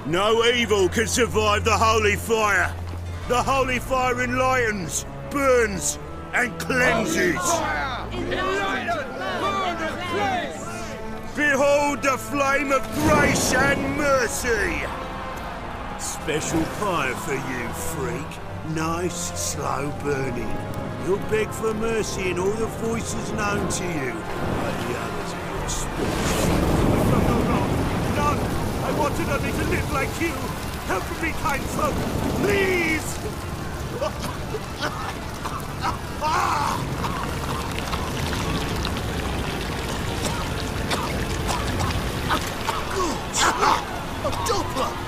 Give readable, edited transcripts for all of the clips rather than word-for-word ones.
No evil can survive the holy fire. The holy fire enlightens, burns, and cleanses. Behold the flame of grace and mercy. Special fire for you, freak. Nice, slow burning. You'll beg for mercy in all the voices known to you, like the others of your species. No! I wanted only to live like you! Help me, kind folk! Please! A Doppler!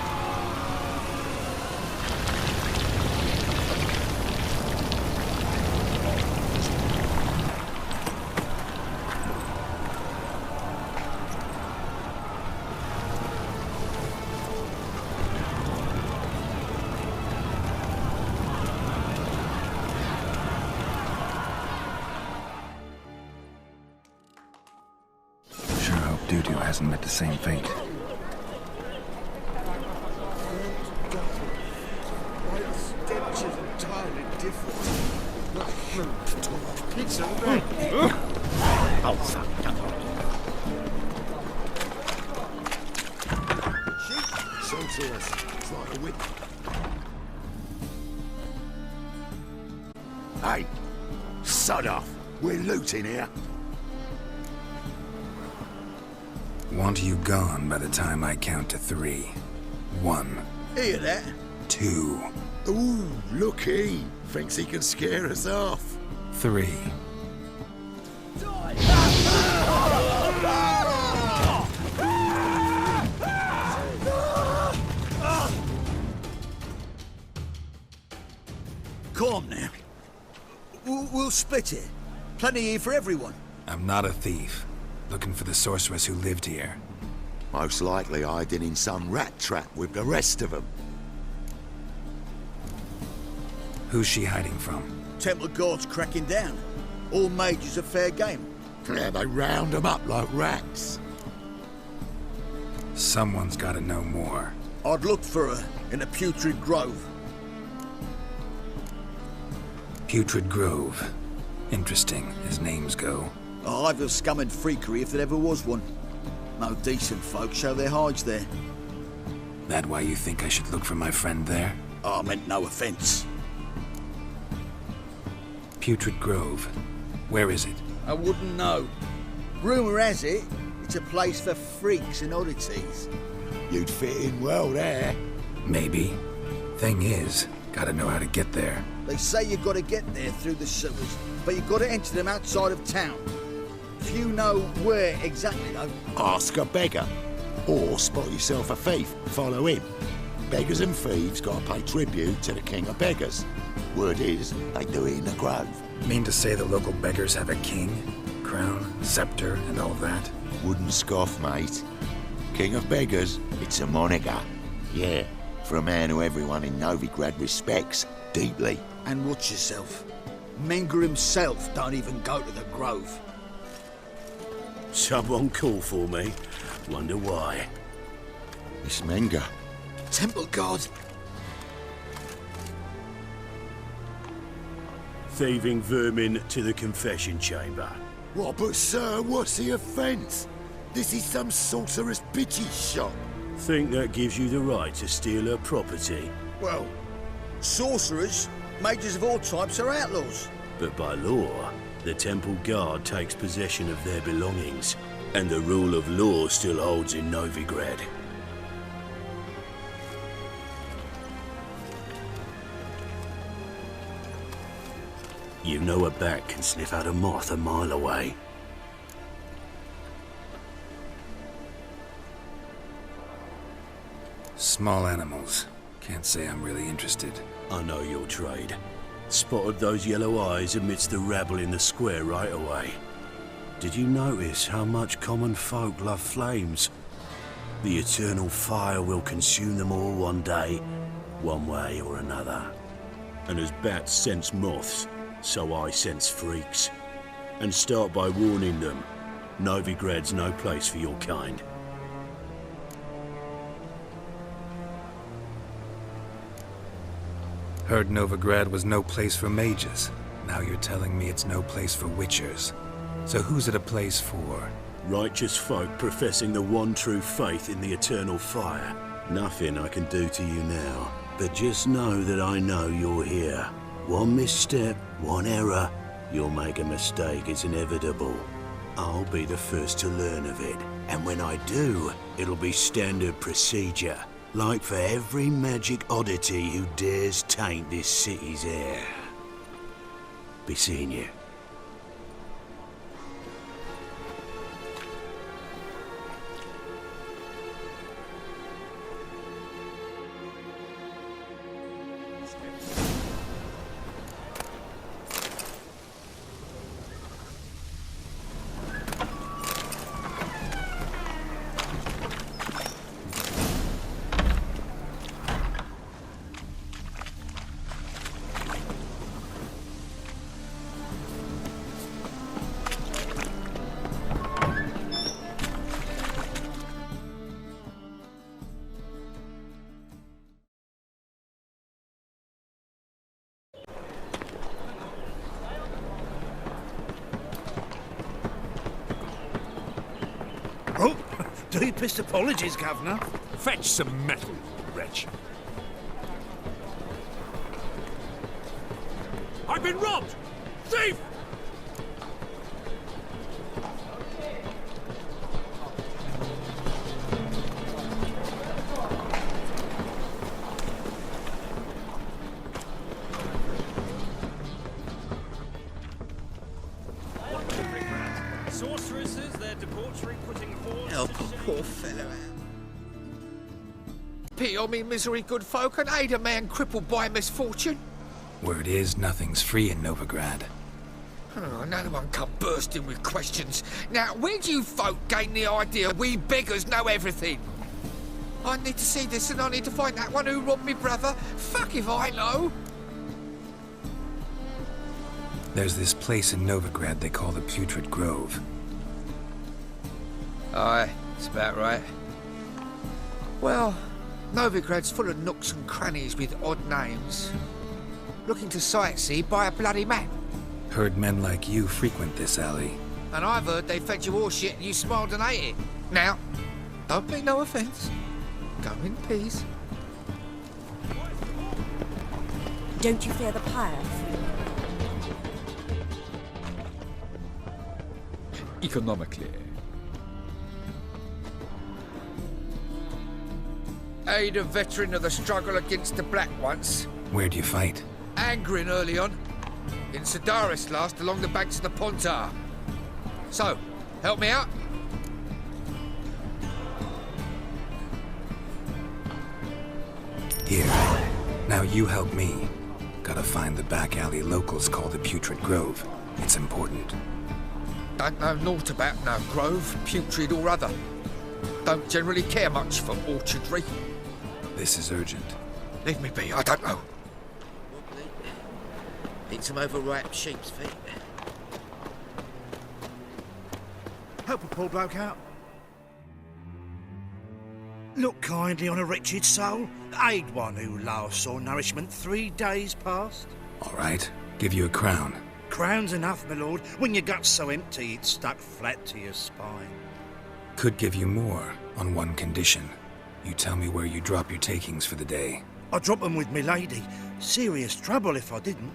Doo-doo hasn't met the same fate. Hey, sod off. We're looting here. Want you gone by the time I count to 3. 1. Hear that? 2. Ooh, look he. Thinks he can scare us off. 3. Calm now. We'll split it. Plenty here for everyone. I'm not a thief. Looking for the sorceress who lived here. Most likely hiding in some rat trap with the rest of them. Who's she hiding from? Temple guards cracking down. All mages are fair game. Yeah, they round them up like rats. Someone's gotta know more. I'd look for her in a putrid grove. Putrid Grove. Interesting, as names go. A hive of scum and freakery if there ever was one. No decent folk show their hides there. That why you think I should look for my friend there? I meant no offense. Putrid Grove. Where is it? I wouldn't know. Rumour has it, it's a place for freaks and oddities. You'd fit in well there. Maybe. Thing is, gotta know how to get there. They say you've got to get there through the sewers, but you've got to enter them outside of town. If you know where exactly, though... Ask a beggar. Or spot yourself a thief, follow him. Beggars and thieves gotta pay tribute to the king of beggars. Word is, they do it in the grove. Mean to say the local beggars have a king, crown, scepter, and all that? Wouldn't scoff, mate. King of beggars, it's a moniker. Yeah, for a man who everyone in Novigrad respects deeply. And watch yourself. Menger himself don't even go to the grove. Someone call for me. Wonder why. It's Menger. Temple guard. Thieving vermin to the confession chamber. What, but sir, what's the offence? This is some sorcerer's bitch's shop. Think that gives you the right to steal her property? Well, sorcerers, mages of all types are outlaws. But by law, the temple guard takes possession of their belongings, and the rule of law still holds in Novigrad. You know a bat can sniff out a moth a mile away. Small animals. Can't say I'm really interested. I know your trade. Spotted those yellow eyes amidst the rabble in the square right away. Did you notice how much common folk love flames? The eternal fire will consume them all one day, one way or another. And as bats sense moths, so I sense freaks. And start by warning them, Novigrad's no place for your kind. Heard Novigrad was no place for mages. Now you're telling me it's no place for witchers. So who's it a place for? Righteous folk professing the one true faith in the eternal fire. Nothing I can do to you now, but just know that I know you're here. One misstep, one error, you'll make a mistake, it's inevitable. I'll be the first to learn of it, and when I do, it'll be standard procedure, like for every magic oddity who dares taint this city's air. Be seeing you. Oh, deepest apologies, Governor. Fetch some metal, wretch. I've been robbed! Thief! Sorceresses, their debauchery putting forth... Help a poor fellow out. Pity on me misery, good folk, and aid a man crippled by misfortune. Word is nothing's free in Novigrad. Oh, another one come bursting with questions. Now, where do you folk gain the idea we beggars know everything? I need to see this and I need to find that one who robbed me brother. Fuck if I know. There's this place in Novigrad they call the Putrid Grove. Aye, it's about right. Well, Novigrad's full of nooks and crannies with odd names. Looking to sightsee, buy a bloody map. Heard men like you frequent this alley. And I've heard they fed you all shit and you smiled and ate it. Now, don't make no offence. Go in peace. Don't you fear the pyre? Economically. Aid a veteran of the struggle against the Black once. Where'd you fight? Angrin early on. In Sedaris last, along the banks of the Pontar. So, help me out? Here. Now you help me. Gotta find the back alley locals call the Putrid Grove. It's important. Don't know naught about no grove, putrid or other. Don't generally care much for orchardry. This is urgent. Leave me be, I don't know. Eat some overripe sheep's feet. Help a poor bloke out. Look kindly on a wretched soul. Aid one who last saw nourishment 3 days past. All right. Give you a crown. Crown's enough, my lord. When your gut's so empty, it's stuck flat to your spine. Could give you more, on one condition. You tell me where you drop your takings for the day. I'd drop them with me lady. Serious trouble if I didn't.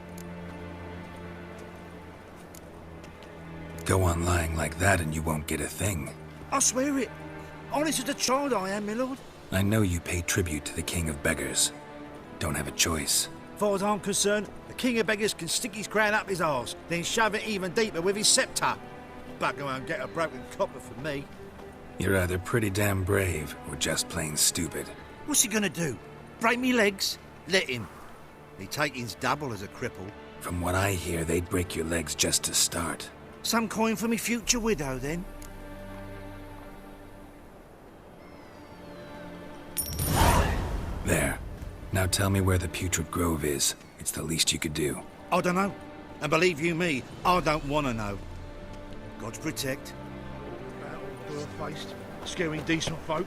Go on lying like that and you won't get a thing. I swear it. Honest as a child I am, my lord. I know you pay tribute to the King of Beggars. Don't have a choice. As far as I'm concerned, the King of Beggars can stick his crown up his arse, then shove it even deeper with his sceptre. Bugger won't get a broken copper from me. You're either pretty damn brave or just plain stupid. What's he gonna do? Break me legs? Let him. He taking's double as a cripple. From what I hear, they'd break your legs just to start. Some coin for me future widow, then. There. Now tell me where the Putrid Grove is. It's the least you could do. I don't know. And believe you me, I don't want to know. God's protect. Faced, scaring decent folk.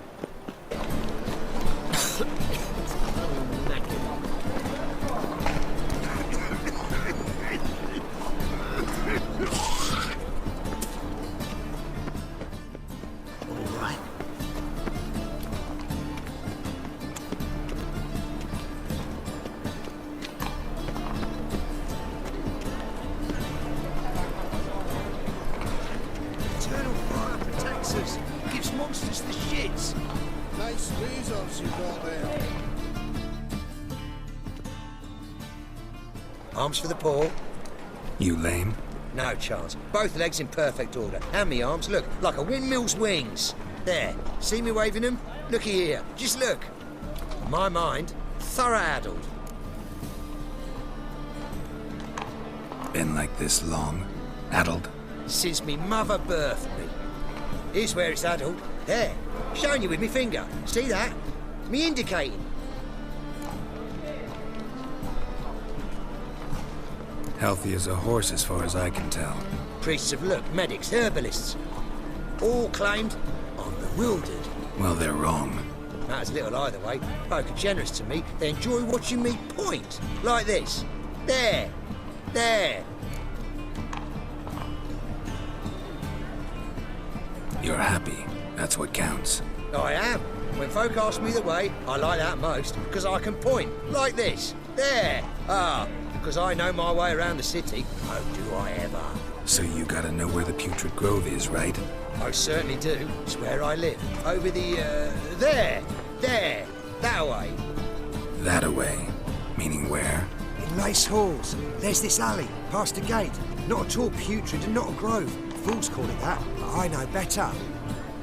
monsters the shits. Nice weasels you got there. Arms for the paw. You lame? No chance. Both legs in perfect order. And me arms, look, like a windmill's wings. There, see me waving them? Looky here, just look. My mind, thorough-addled. Been like this long? Addled? Since me mother birthed me. Here's where it's addled. There, showing you with me finger. See that? Me indicating. Healthy as a horse as far as I can tell. Priests of luck, medics, herbalists. All claimed I'm bewildered. Well, they're wrong. Matters little either way. Folk are generous to me. They enjoy watching me point. Like this. There. There. You're happy. That's what counts. I am. When folk ask me the way, I like that most, because I can point. Like this. There. Ah, because I know my way around the city. Oh, do I ever. So you gotta know where the Putrid Grove is, right? I certainly do. It's where I live. Over the, there. There. That way. That away. Meaning where? In Lace Halls. There's this alley, past the gate. Not at all putrid and not a grove. Fools call it that, but I know better.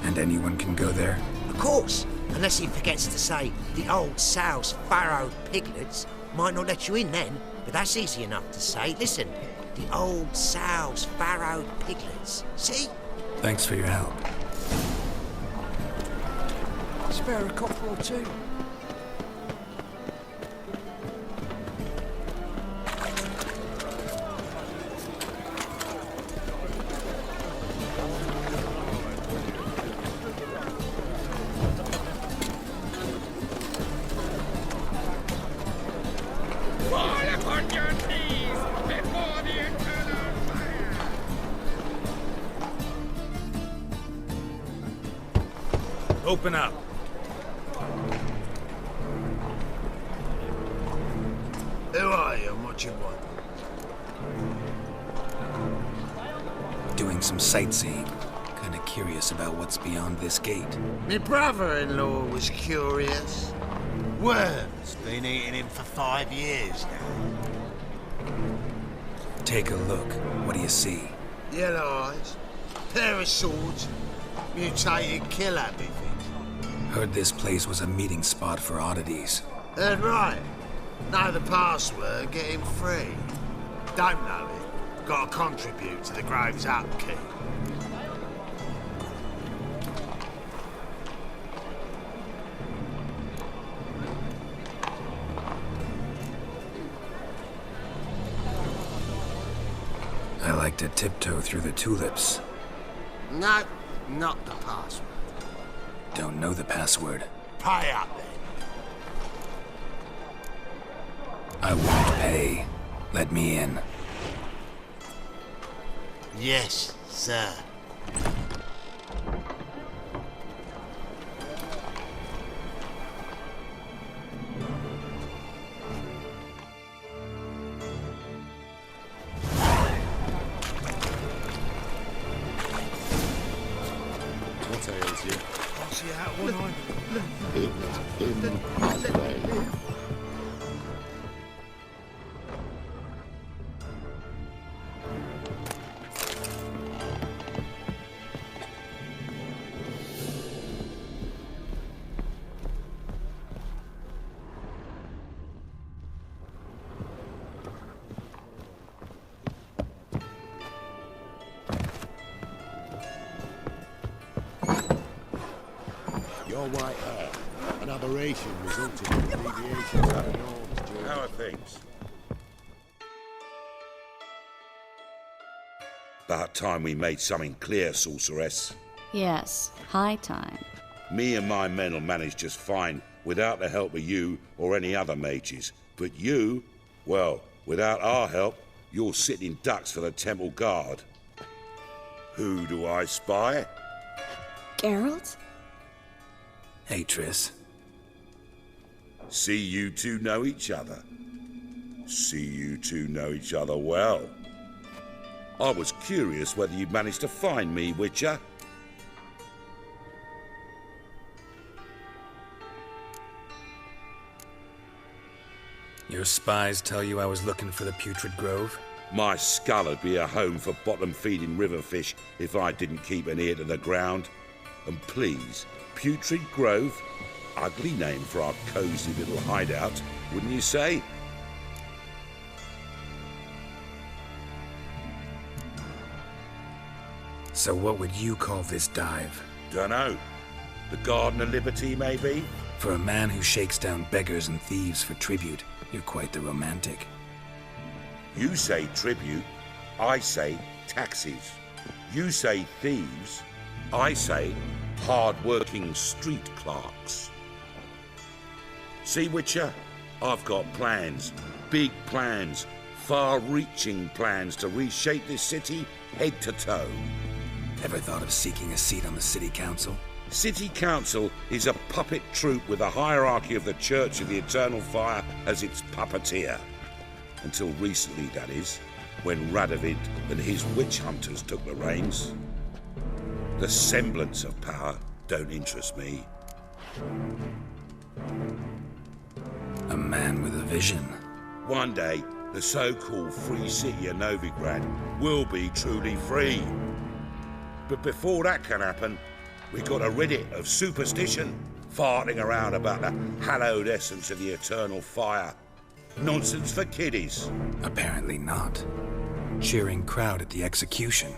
And anyone can go there? Of course. Unless he forgets to say, the old sow's farrowed piglets. Might not let you in then, but that's easy enough to say. Listen, the old sow's farrowed piglets. See? Thanks for your help. Spare a copper or two. Fall upon your knees before the eternal fire! Open up. Who are you and what you want? Doing some sightseeing. Kinda curious about what's beyond this gate. My brother-in-law was curious. Worms been eating him for 5 years now. Take a look. What do you see? Yellow eyes, pair of swords, mutated killer things. Heard this place was a meeting spot for oddities. Heard right. Know the password, get him free. Don't know it. Gotta contribute to the Grove's upkeep. I like to tiptoe through the tulips. No, not the password. Don't know the password. Pay up then. I won't pay. Let me in. Yes, sir. What ails you? I'll see you out one eye. It's in my way. Your white hair, an aberration resulting in deviations out of norms during... How are things? About time we made something clear, sorceress. Yes, high time. Me and my men will manage just fine without the help of you or any other mages. But you, well, without our help, you're sitting ducks for the temple guard. Who do I spy? Geralt? Hey, Triss. See you two know each other. See you two know each other well. I was curious whether you'd managed to find me, Witcher. Your spies tell you I was looking for the Putrid Grove? My skull would be a home for bottom-feeding river fish if I didn't keep an ear to the ground. And please, Putrid Grove? Ugly name for our cosy little hideout, wouldn't you say? So what would you call this dive? Dunno. The Garden of Liberty, maybe? For a man who shakes down beggars and thieves for tribute, you're quite the romantic. You say tribute, I say taxes. You say thieves, I say hard-working street clerks. See, Witcher? I've got plans, big plans, far-reaching plans to reshape this city head to toe. Ever thought of seeking a seat on the city council? City Council is a puppet troupe with a hierarchy of the Church of the Eternal Fire as its puppeteer. Until recently, that is, when Radovid and his witch hunters took the reins. The semblance of power don't interest me. A man with a vision. One day, the so-called free city of Novigrad will be truly free. But before that can happen, we gotta rid it of superstition, farting around about the hallowed essence of the eternal fire. Nonsense for kiddies. Apparently not. Cheering crowd at the execution.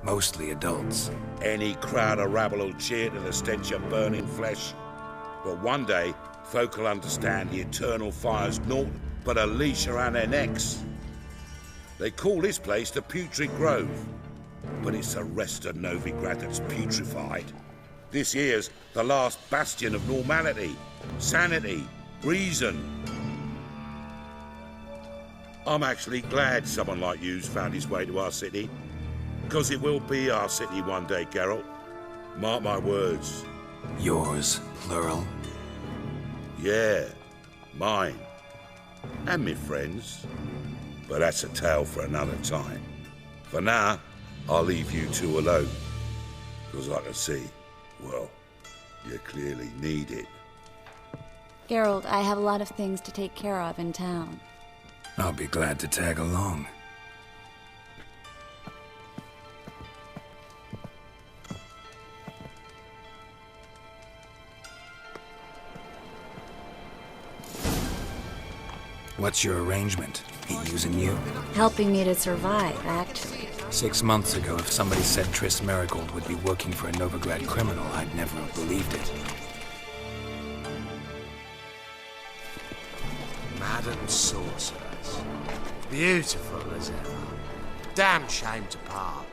Mostly adults. Any crowd of rabble will cheer to the stench of burning flesh. But one day, folk will understand the eternal fire's naught but a leash around their necks. They call this place the Putrid Grove. But it's the rest of Novigrad that's putrefied. This here's the last bastion of normality, sanity, reason. I'm actually glad someone like you's found his way to our city. Because it will be our city one day, Geralt. Mark my words. Yours, plural? Yeah, mine. And me friends. But that's a tale for another time. For now, I'll leave you two alone. Because I can see, well, you clearly need it. Geralt, I have a lot of things to take care of in town. I'll be glad to tag along. What's your arrangement? He using you? Helping me to survive, actually. 6 months ago, if somebody said Triss Marigold would be working for a Novigrad criminal, I'd never have believed it. Madam sorcerers. Beautiful as ever. Damn shame to part.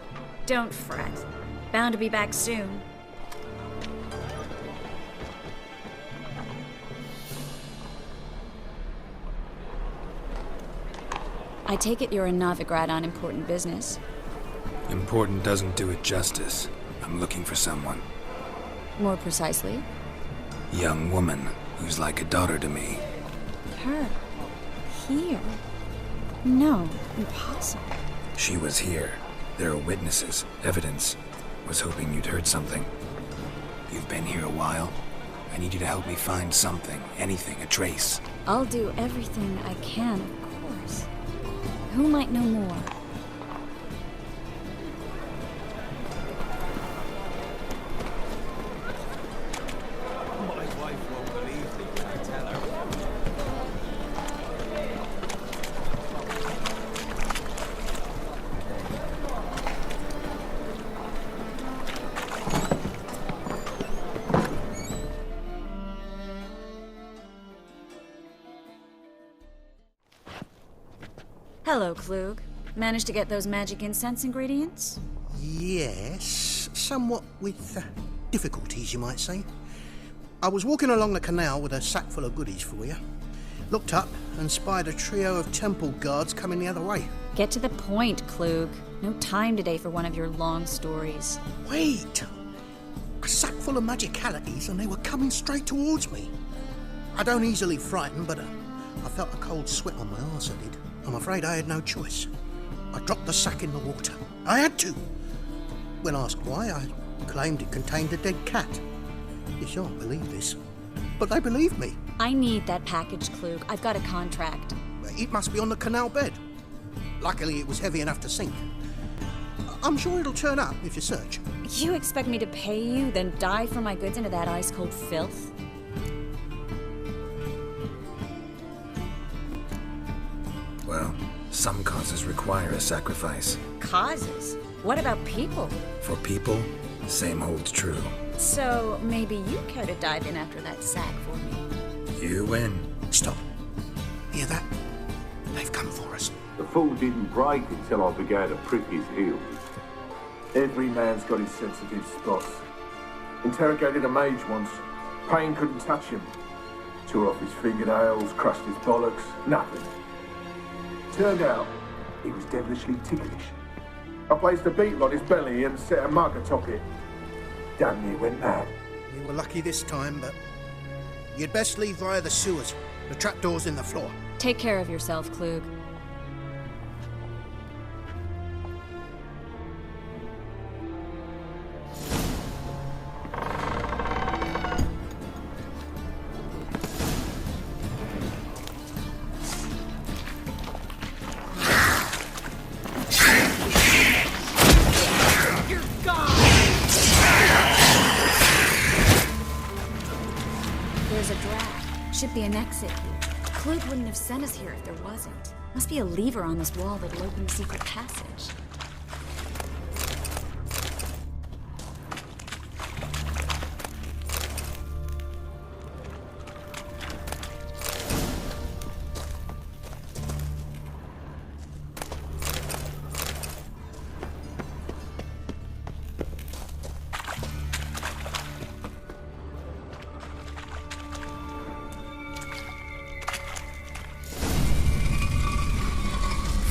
Don't fret. Bound to be back soon. I take it you're in Novigrad on important business. Important doesn't do it justice. I'm looking for someone. More precisely? Young woman who's like a daughter to me. Her? Here? No, impossible. She was here. There are witnesses, evidence. Was hoping you'd heard something. You've been here a while. I need you to help me find something, anything, a trace. I'll do everything I can, of course. Who might know more? My wife won't believe me when I tell her. Hello, Klug. Managed to get those magic incense ingredients? Yes, somewhat with difficulties, you might say. I was walking along the canal with a sack full of goodies for you. Looked up and spied a trio of temple guards coming the other way. Get to the point, Klug. No time today for one of your long stories. Wait! A sack full of magicalities and they were coming straight towards me. I don't easily frighten, but I felt a cold sweat on my arse, I did. I'm afraid I had no choice. I dropped the sack in the water. I had to. When asked why, I claimed it contained a dead cat. You shan't believe this. But they believe me. I need that package, Klug. I've got a contract. It must be on the canal bed. Luckily, it was heavy enough to sink. I'm sure it'll turn up if you search. You expect me to pay you, then dive for my goods into that ice-cold filth? Well, some causes require a sacrifice. Causes? What about people? For people, the same holds true. So maybe you care to dive in after that sack for me? You win. Stop. Hear that? They've come for us. The fool didn't break until I began to prick his heels. Every man's got his sensitive spots. Interrogated a mage once. Pain couldn't touch him. Tore off his fingernails, crushed his bollocks, nothing. Turned out, he was devilishly ticklish. I placed a beetle on his belly and set a mug atop it. Damn near went mad. We were lucky this time, but you'd best leave via the sewers. The trapdoor's in the floor. Take care of yourself, Klug. Should be an exit here. Klug wouldn't have sent us here if there wasn't. Must be a lever on this wall that'll open the secret passage.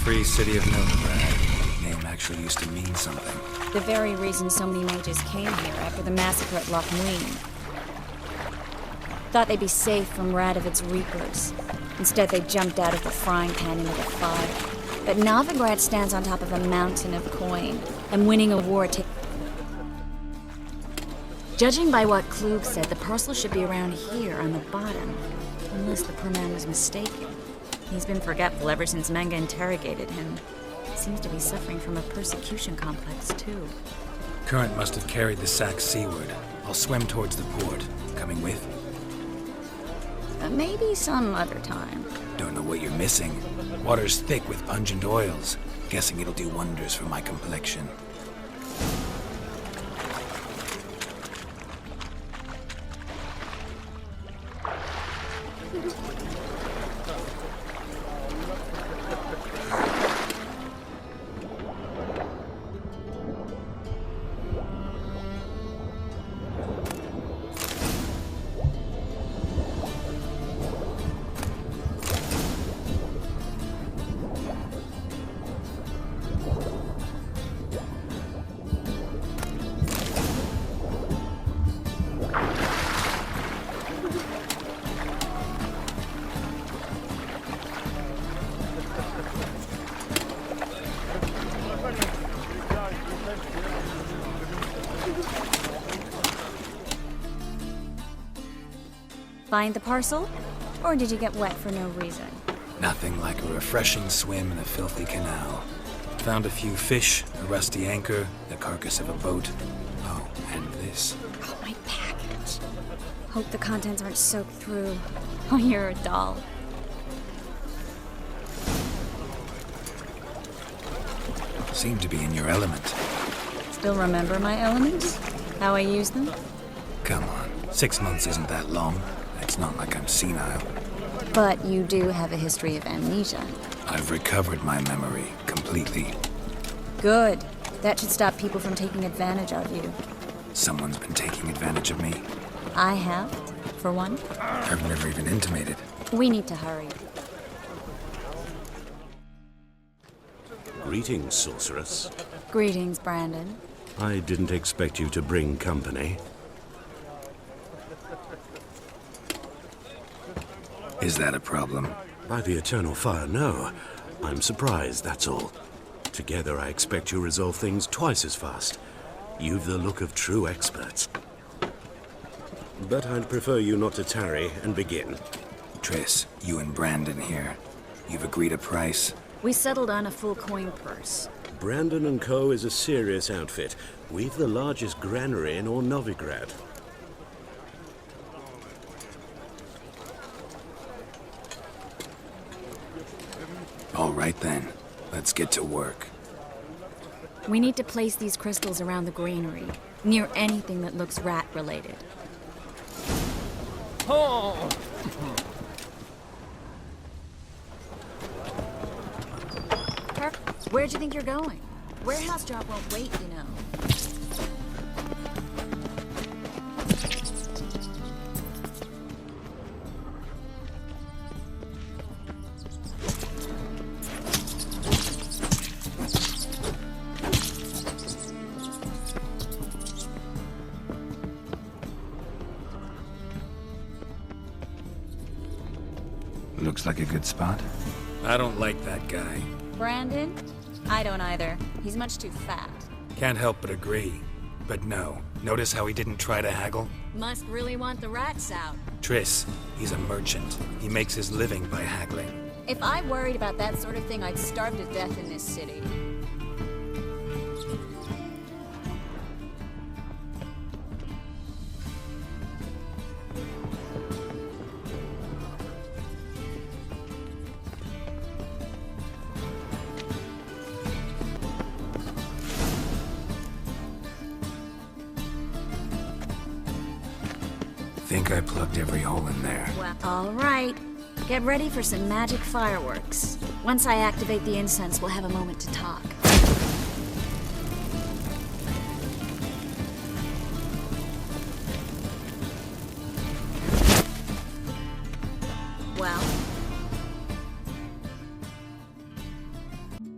Free City of Novigrad. Name actually used to mean something. The very reason so many mages came here after the massacre at Loch Muin. Thought they'd be safe from Radovid's reapers. Instead, they jumped out of the frying pan into the fire. But Novigrad stands on top of a mountain of coin, and winning a war Judging by what Klug said, the parcel should be around here on the bottom. Unless the poor man was mistaken. He's been forgetful ever since Manga interrogated him. Seems to be suffering from a persecution complex, too. Current must have carried the sack seaward. I'll swim towards the port. Coming with? Maybe some other time. Don't know what you're missing. Water's thick with pungent oils. Guessing it'll do wonders for my complexion. Find the parcel? Or did you get wet for no reason? Nothing like a refreshing swim in a filthy canal. Found a few fish, a rusty anchor, the carcass of a boat. Oh, and this. Oh, my package. Hope the contents aren't soaked through. Oh, you're a doll. Seem to be in your element. Still remember my elements? How I use them? Come on, 6 months isn't that long. It's not like I'm senile. But you do have a history of amnesia. I've recovered my memory completely. Good. That should stop people from taking advantage of you. Someone's been taking advantage of me. I have, for one. I've never even intimated. We need to hurry. Greetings, sorceress. Greetings, Brandon. I didn't expect you to bring company. Is that a problem? By the eternal fire, no. I'm surprised, that's all. Together, I expect you resolve things twice as fast. You've the look of true experts. but I'd prefer you not to tarry and begin. Triss, you and Brandon here. You've agreed a price? We settled on a full coin purse. Brandon & Co. is a serious outfit. We've the largest granary in all Novigrad. All right then. Let's get to work. We need to place these crystals around the granary, near anything that looks rat-related. Oh! Where'd you think you're going? Warehouse job won't wait, you know. Looks like a good spot. I don't like that guy. Brandon? I don't either. He's much too fat. Can't help but agree. But no. Notice how he didn't try to haggle? Must really want the rats out. Triss, he's a merchant. He makes his living by haggling. If I worried about that sort of thing, I'd starve to death in this city. Think I plugged every hole in there. Well, all right. Get ready for some magic fireworks. Once I activate the incense, we'll have a moment to talk. Well.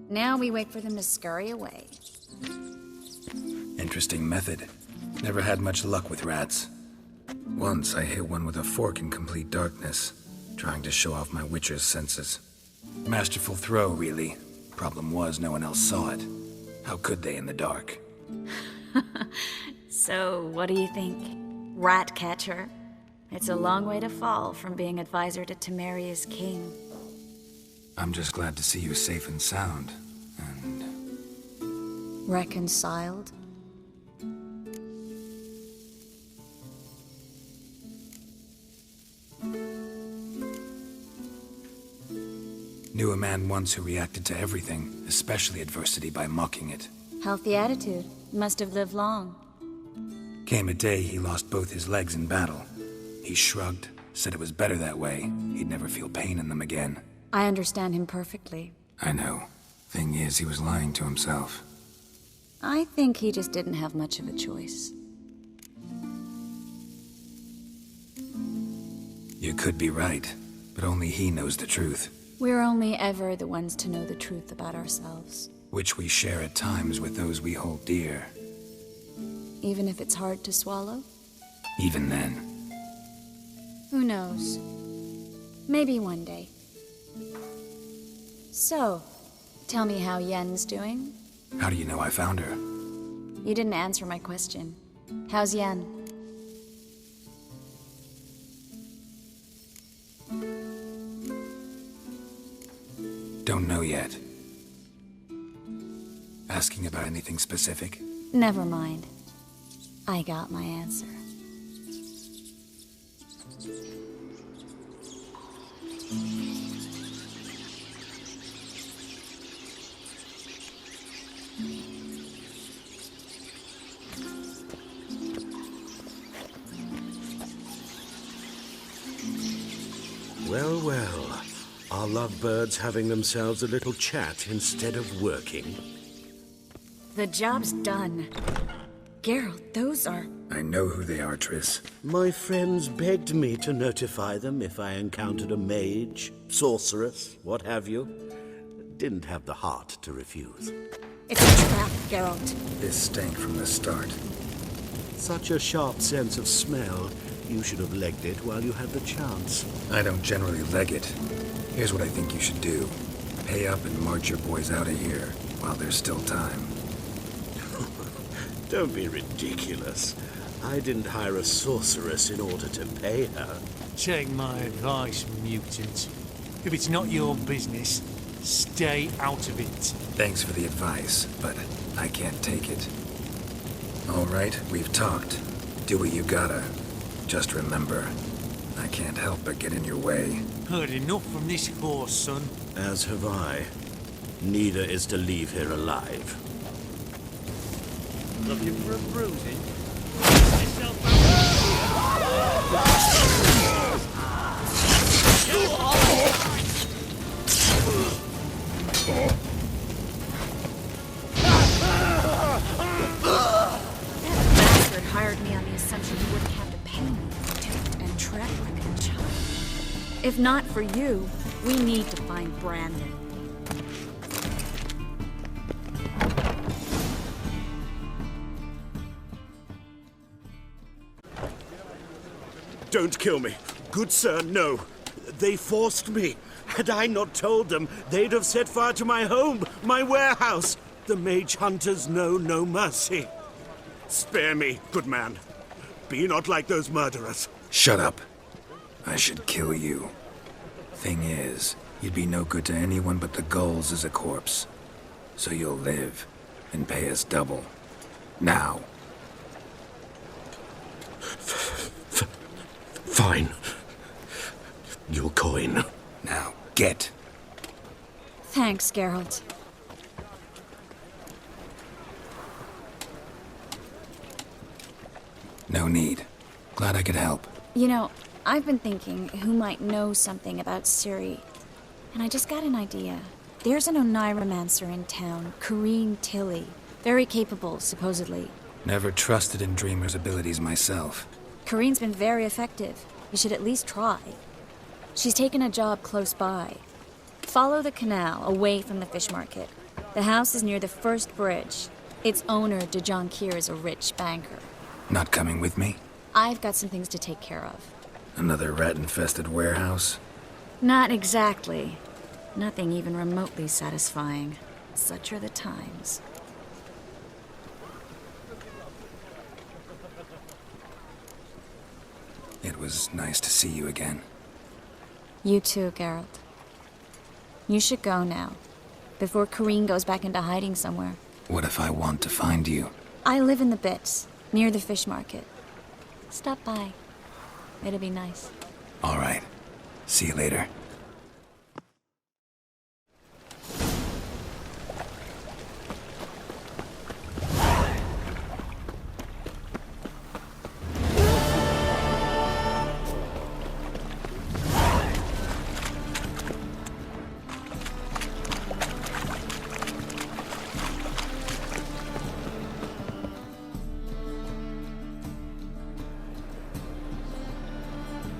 Now we wait for them to scurry away. Interesting method. Never had much luck with rats. Once I hit one with a fork in complete darkness, trying to show off my witcher's senses. Masterful throw, really. Problem was, no one else saw it. How could they in the dark? So, what do you think? Rat catcher? It's a long way to fall from being advisor to Temeria's king. I'm just glad to see you safe and sound, and... Reconciled? Knew a man once who reacted to everything, especially adversity, by mocking it. Healthy attitude. Must have lived long. Came a day he lost both his legs in battle. He shrugged, said it was better that way. He'd never feel pain in them again. I understand him perfectly. I know. Thing is, he was lying to himself. I think he just didn't have much of a choice. You could be right, but only he knows the truth. We're only ever the ones to know the truth about ourselves. Which we share at times with those we hold dear. Even if it's hard to swallow? Even then. Who knows? Maybe one day. So, tell me how Yen's doing? How do you know I found her? You didn't answer my question. How's Yen? Don't know yet. Asking about anything specific? Never mind. I got my answer. Well, well. Our lovebirds having themselves a little chat instead of working. The job's done. Geralt, those are... I know who they are, Triss. My friends begged me to notify them if I encountered a mage, sorceress, what have you. Didn't have the heart to refuse. It's a trap, Geralt. This stank from the start. Such a sharp sense of smell. You should have legged it while you had the chance. I don't generally leg it. Here's what I think you should do. Pay up and march your boys out of here while there's still time. Don't be ridiculous. I didn't hire a sorceress in order to pay her. Take my advice, mutant. If it's not your business, stay out of it. Thanks for the advice, but I can't take it. All right, we've talked. Do what you gotta. Just remember, I can't help but get in your way. Heard enough from this horse, son. As have I. Neither is to leave here alive. Looking for a bruising? Bastard hired me on the assumption he wouldn't have to pay me and trap like a child. If not for you, we need to find Brandon. Don't kill me. Good sir, no. They forced me. Had I not told them, they'd have set fire to my home, my warehouse. The mage hunters know no mercy. Spare me, good man. Be not like those murderers. Shut up. I should kill you. Thing is, you'd be no good to anyone but the gulls as a corpse. So you'll live and pay us double. Now. Fine. Your coin. Now, get. Thanks, Geralt. No need. Glad I could help. You know, I've been thinking who might know something about Ciri. And I just got an idea. There's an Oneiromancer in town, Corrine Tilly. Very capable, supposedly. Never trusted in Dreamer's abilities myself. Corrine's been very effective. You should at least try. She's taken a job close by. Follow the canal, away from the fish market. The house is near the first bridge. Its owner, Dejon Kier, is a rich banker. Not coming with me? I've got some things to take care of. Another rat-infested warehouse? Not exactly. Nothing even remotely satisfying. Such are the times. It was nice to see you again. You too, Geralt. You should go now, before Corrine goes back into hiding somewhere. What if I want to find you? I live in the Bits, near the fish market. Stop by. It'll be nice. All right. See you later.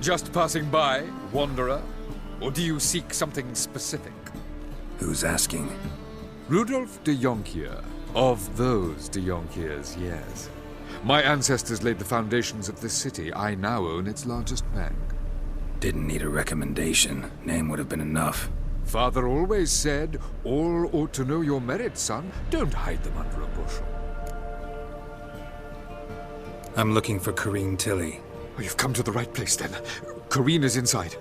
Just passing by, wanderer? Or do you seek something specific? Who's asking? Rudolf de Jonkier. Of those de Jonkiers, yes. My ancestors laid the foundations of this city. I now own its largest bank. Didn't need a recommendation. Name would have been enough. Father always said, all ought to know your merits, son. Don't hide them under a bushel. I'm looking for Corrine Tilly. Oh, you've come to the right place, then. Corrine is inside.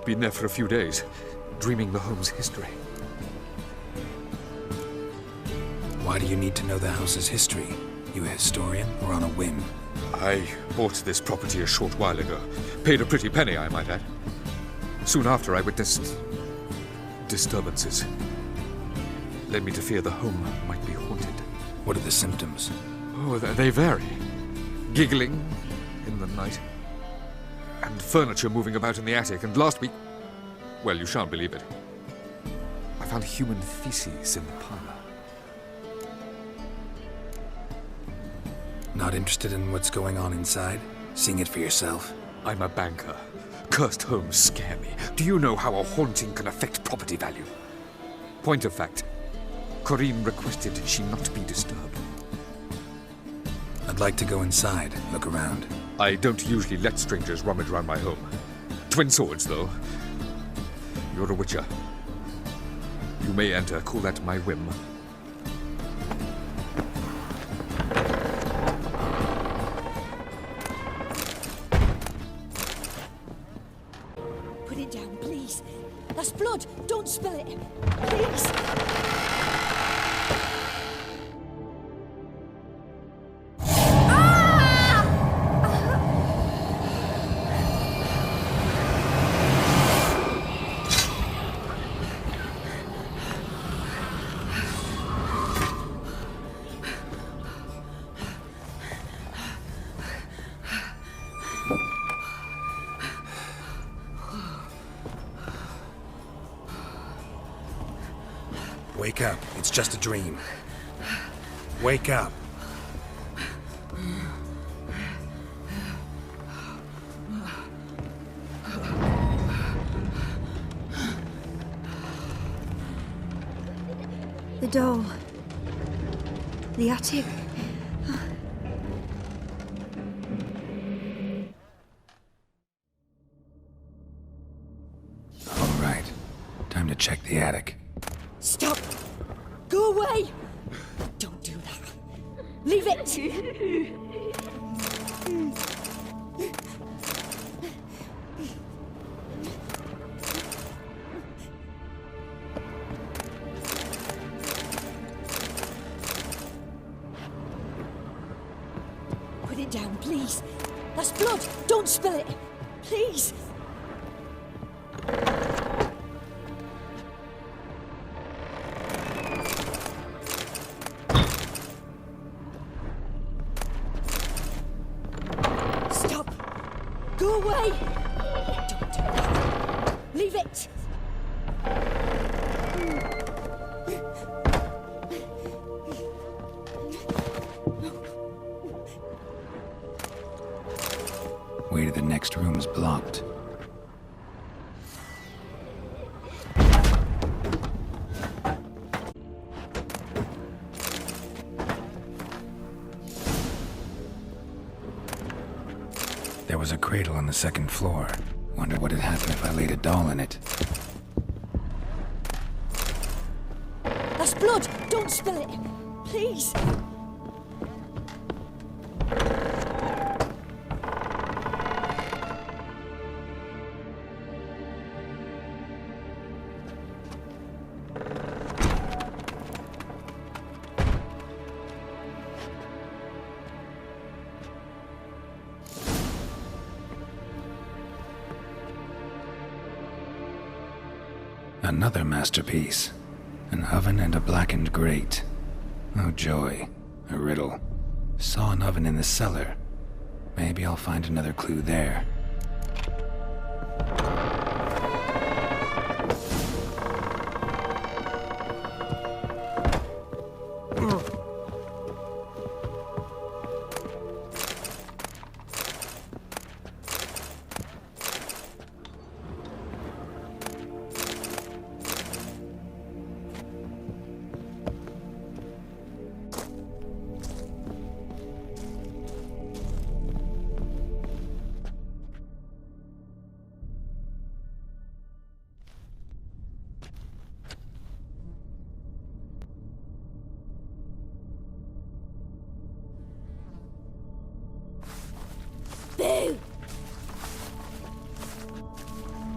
Been there for a few days, dreaming the home's history. Why do you need to know the house's history? You a historian or on a whim? I bought this property a short while ago. Paid a pretty penny, I might add. Soon after, I witnessed disturbances. Led me to fear the home might be haunted. What are the symptoms? Oh, they vary. Giggling in the night. And furniture moving about in the attic. And last week, well, you shan't believe it, I found human feces in the parlor. Not interested in what's going on inside? Seeing it for yourself? I'm a banker. Cursed homes scare me. Do you know how a haunting can affect property value? Point of fact, Corrine requested she not be disturbed. I'd like to go inside, look around. I don't usually let strangers rummage around my home. Twin swords, though. You're a witcher. You may enter, call that my whim. it down, please. That's blood. Don't spill it. Please. Wake up. It's just a dream. Wake up. The doll. The attic. All right. Time to check the attic. Stop! Go away! Don't do that. Leave it! Put it down, please. That's blood. Don't spill it. Please. Go away! Don't do that. Leave it! Way to the next room is blocked. There was a cradle on the second floor. Wonder what would happen if I laid a doll in it. That's blood! Don't spill it! Please! Another masterpiece. An oven and a blackened grate. Oh joy. A riddle. Saw an oven in the cellar. Maybe I'll find another clue there. Boo!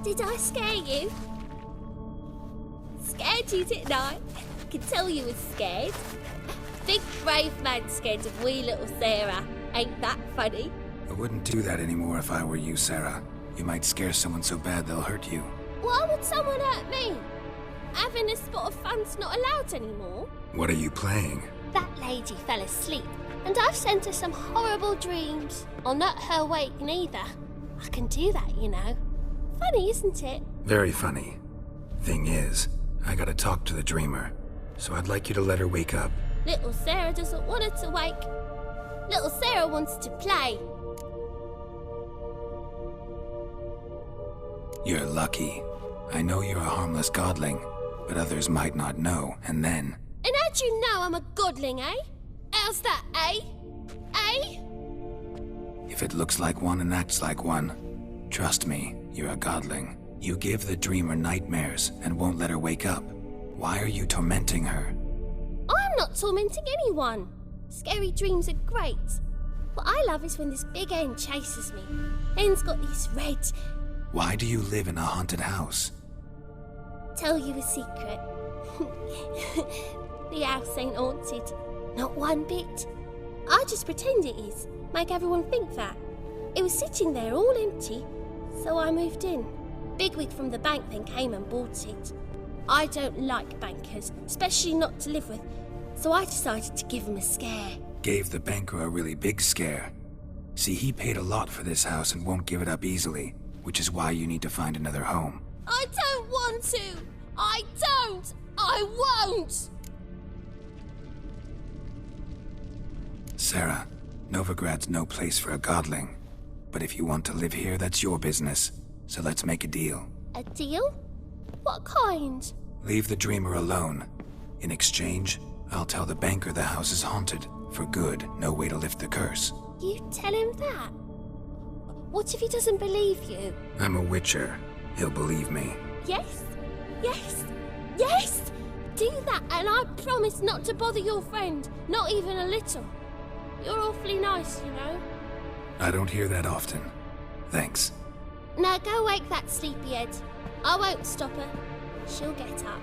Did I scare you? Scared you, didn't I? I could tell you was scared. Big brave man scared of wee little Sarah. Ain't that funny? I wouldn't do that anymore if I were you, Sarah. You might scare someone so bad they'll hurt you. Why would someone hurt me? Having a spot of fun's not allowed anymore. What are you playing? That lady fell asleep, and I've sent her some horrible dreams. I'll not her wake neither. I can do that, you know. Funny, isn't it? Very funny. Thing is, I gotta talk to the dreamer, so I'd like you to let her wake up. Little Sarah doesn't want her to wake. Little Sarah wants to play. You're lucky. I know you're a harmless godling, but others might not know, and then... And how'd you know I'm a godling, eh? How's that, eh? Eh? If it looks like one and acts like one, trust me, you're a godling. You give the dreamer nightmares and won't let her wake up. Why are you tormenting her? I'm not tormenting anyone. Scary dreams are great. What I love is when this big hen chases me. Hen's got these red Why do you live in a haunted house? Tell you a secret. The house ain't haunted. Not one bit. I just pretend it is. Make everyone think that. It was sitting there all empty, so I moved in. Bigwig from the bank then came and bought it. I don't like bankers, especially not to live with, so I decided to give him a scare. Gave the banker a really big scare. See, he paid a lot for this house and won't give it up easily, which is why you need to find another home. I don't want to! I don't! I won't! Sarah, Novigrad's no place for a godling. But if you want to live here, that's your business. So let's make a deal. A deal? What kind? Leave the dreamer alone. In exchange, I'll tell the banker the house is haunted. For good, no way to lift the curse. You tell him that? What if he doesn't believe you? I'm a witcher. He'll believe me. Yes? Yes? Yes! Do that and I promise not to bother your friend. Not even a little. You're awfully nice, you know. I don't hear that often. Thanks. Now go wake that sleepyhead. I won't stop her. She'll get up.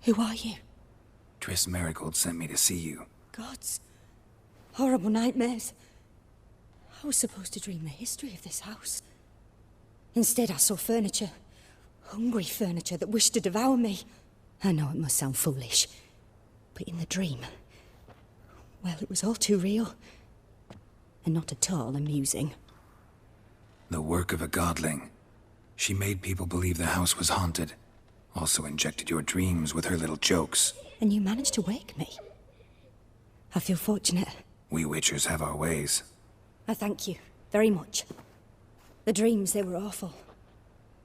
Who are you? Triss Marigold sent me to see you. Gods. Horrible nightmares. I was supposed to dream the history of this house. Instead, I saw furniture. Hungry furniture that wished to devour me. I know it must sound foolish, but in the dream, well, it was all too real. And not at all amusing. The work of a godling. She made people believe the house was haunted. Also injected your dreams with her little jokes. And you managed to wake me. I feel fortunate. We witchers have our ways. I thank you very much. The dreams, they were awful.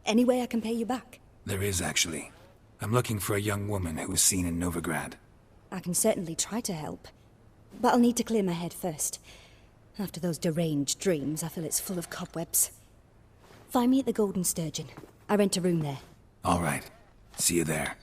Any way I can pay you back? There is, actually. I'm looking for a young woman who was seen in Novigrad. I can certainly try to help. But I'll need to clear my head first. After those deranged dreams, I feel it's full of cobwebs. Find me at the Golden Sturgeon. I rent a room there. All right. See you there.